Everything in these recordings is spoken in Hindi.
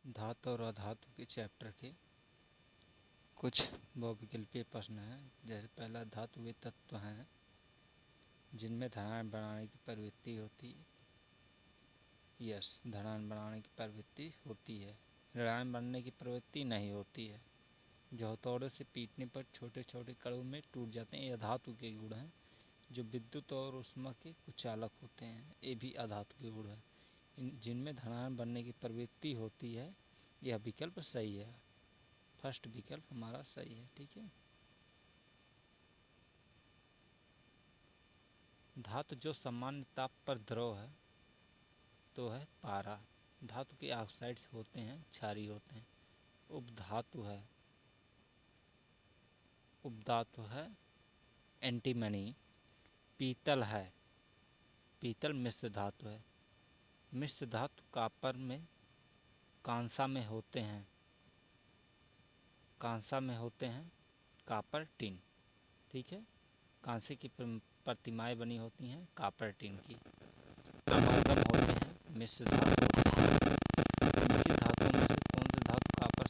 धातु और अधातु के चैप्टर के कुछ बहुविकल्पीय प्रश्न हैं। जैसे पहला, धातु वे तत्व हैं जिनमें धनायन बनाने की प्रवृत्ति होती है। यस, धनायन बनाने की प्रवृत्ति होती है, ऋणायन बनने की प्रवृत्ति नहीं होती है। जो हथौड़े से पीटने पर छोटे छोटे कणों में टूट जाते हैं, ये अधातु के गुण हैं। जो विद्युत और ऊष्मा के कुचालक होते हैं, ये भी अधातु के गुण हैं। जिनमें धनायन बनने की प्रवृत्ति होती है, यह विकल्प सही है। फर्स्ट विकल्प हमारा सही है। ठीक है। धातु जो सामान्य ताप पर द्रव है तो है पारा। धातु के ऑक्साइड्स होते हैं, क्षारीय होते हैं। उपधातु है एंटीमनी। पीतल है, पीतल मिश्र धातु है। मिश्र धातु कांसा में होते हैं कापर टिन। ठीक है। कांसे की प्रतिमाएं बनी होती हैं कापर टिन की। अमालगम होते हैं, मिश्र धातु होते हैं। निम्नलिखित धातुओं में से कौन सी धातु कापर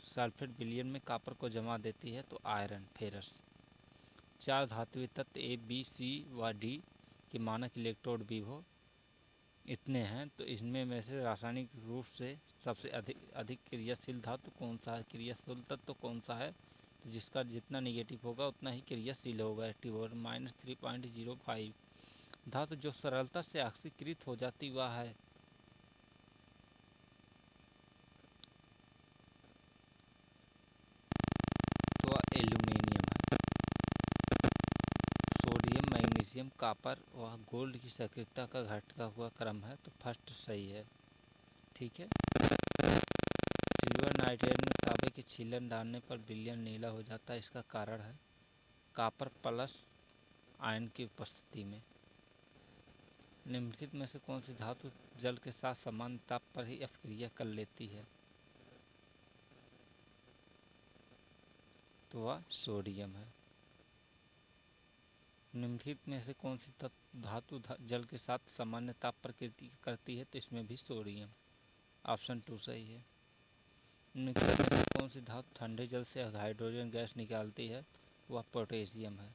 सल्फेट विलयन में कापर को जमा देती है? तो आयरन, फेरस। 4 धातुएं तत्व ए, बी, सी व डी के मानक इलेक्ट्रोड विभव इतने हैं, तो इनमें में से रासायनिक रूप से सबसे अधिक क्रियाशील धातु कौन सा है? क्रियाशील तत्व कौन सा है? तो जिसका जितना निगेटिव होगा उतना ही क्रियाशील होगा। -3.05। धातु जो सरलता से ऑक्सीकृत हो जाती वह है? तो वह एल्यूमिनियम है। सोडियम, मैग्नीशियम, कॉपर व गोल्ड की सक्रियता का घटता हुआ क्रम है, तो फर्स्ट सही है। ठीक है। सिल्वर नाइट्रेट में तांबे के छीलन डालने पर विलयन नीला हो जाता है, इसका कारण है कॉपर प्लस आयन की उपस्थिति में। निम्नलिखित में से कौन सी धातु जल के साथ समान ताप पर ही अपक्रिया कर लेती है? तो वह सोडियम है। निम्नलिखित में से कौन सी धातु जल के साथ सामान्य ताप पर क्रिया करती है? तो इसमें भी सोडियम। ऑप्शन 2 सही है। निम्नलिखित में से कौन सी धातु ठंडे जल से हाइड्रोजन गैस निकालती है? वह पोटेशियम है।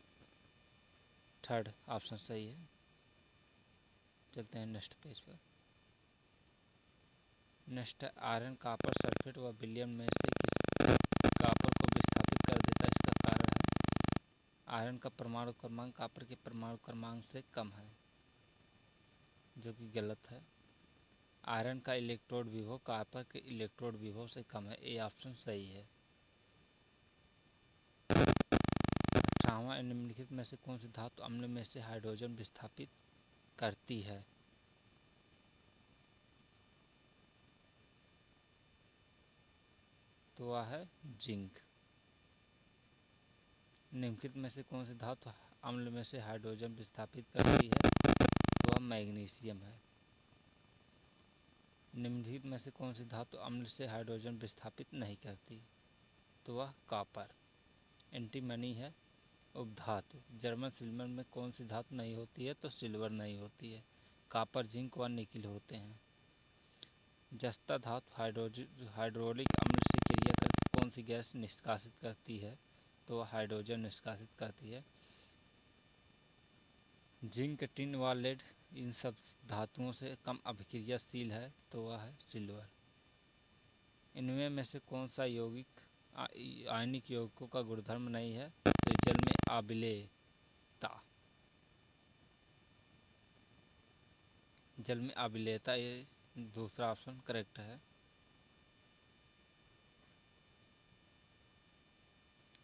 थर्ड ऑप्शन सही है। चलते हैं नेक्स्ट पेज पर। नेक्स्ट है आयरन कापर सल्फेट व विलयन में से किस कापर को विस्थापित कर देता है? इसका कारण है आयरन का परमाणु क्रमांक कापर के परमाणु क्रमांक से कम है, जो कि गलत है। आयरन का इलेक्ट्रोड विभव कापर के इलेक्ट्रोड विभव से कम है, ये ऑप्शन सही है। 18वां, निम्नलिखित में से कौन सी धातु अम्ल में से हाइड्रोजन विस्थापित करती है? तो वह है जिंक। निम्नलिखित में से कौन सी धातु अम्ल में से हाइड्रोजन विस्थापित करती है? तो वह मैग्नीशियम है। निम्नलिखित में से कौन सी धातु अम्ल से हाइड्रोजन विस्थापित नहीं करती? तो वह कॉपर, एंटीमनी है। उपधातु जर्मन सिल्वर में कौन सी धातु नहीं होती है? तो सिल्वर नहीं होती है। कॉपर, जिंक व निकिल होते हैं। जस्ता धातु हाइड्रोलिक अम्ल से क्रिया करके कौन सी गैस निष्कासित करती है? तो वह हाइड्रोजन निष्कासित करती है। जिंक, टिन व लेड इन सब धातुओं से कम अभिक्रियाशील है, तो वह है सिल्वर। इनमें में से कौन सा यौगिक आयनिक यौगिकों का गुणधर्म नहीं है? तो जल में अम्लीयता, जल में अम्लीयता, ये दूसरा ऑप्शन करेक्ट है।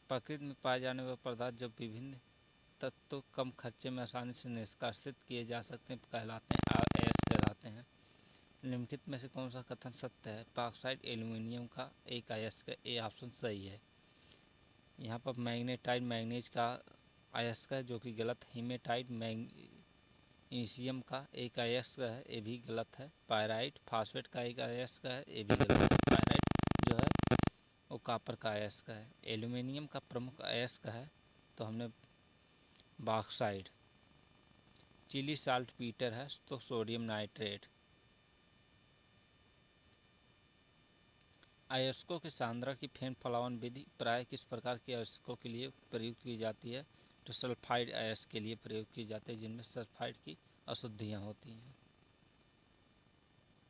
प्रकृति में पाए जाने वाले पदार्थ जब विभिन्न तत्व कम खर्चे में आसानी से निष्कासित किए जा सकते हैं कहलाते हैं। निम्नलिखित में से कौन सा कथन सत्य है? ऑक्साइड एल्यूमिनियम का एक अयस्क है, ये ऑप्शन सही है। यहाँ पर मैग्नेटाइट मैग्नीज का अयस्क है, जो कि गलत। हीमेटाइट मैग्नीशियम का एक अयस्क है, ये भी गलत है। पायराइट फास्फेट का एक अयस्क है, ये भी गलत है। पायराइट जो है वो कॉपर का अयस्क है। एल्यूमिनियम का प्रमुख अयस्क है तो हमने बॉक्साइड। चिली साल्ट पीटर है तो सोडियम नाइट्रेट। अयस्कों के सांद्रण की फेन फलावन विधि प्राय किस प्रकार के अयस्कों के लिए प्रयुक्त की जाती है? तो सल्फाइड अयस्क के लिए प्रयोग की जाती है, जिनमें सल्फाइड की अशुद्धियाँ होती हैं।